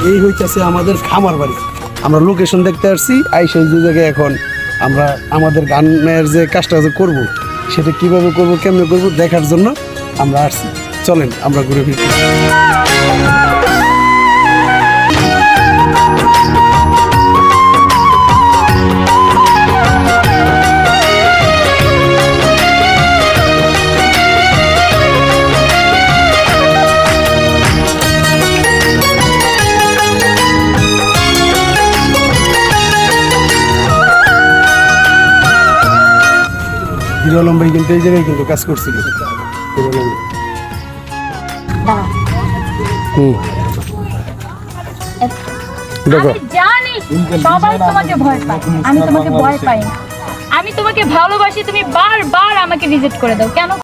এই হইতেছে আমাদের খামার বাড়ি। আমরা লোকেশন দেখতে আসছি, সেই যে জায়গায় এখন আমরা আমাদের গানের যে কাজটা যে করবো সেটা কিভাবে করব, কেমনে করব দেখার জন্য আমরা আসছি। চলেন আমরা ঘুরে ফিরি। হিরো আলম ভাই কিন্তু এই জায়গায় কিন্তু কাজ করছিল। হিরো আলম দেখো, আমি জানি সবাই তোমাকে ভয় পায়, আমি তোমাকে ভয় পাই না। আমি তোমাকে ভালোবাসি, তুমি বারবার আমাকে রিজেক্ট করে দাও কেন?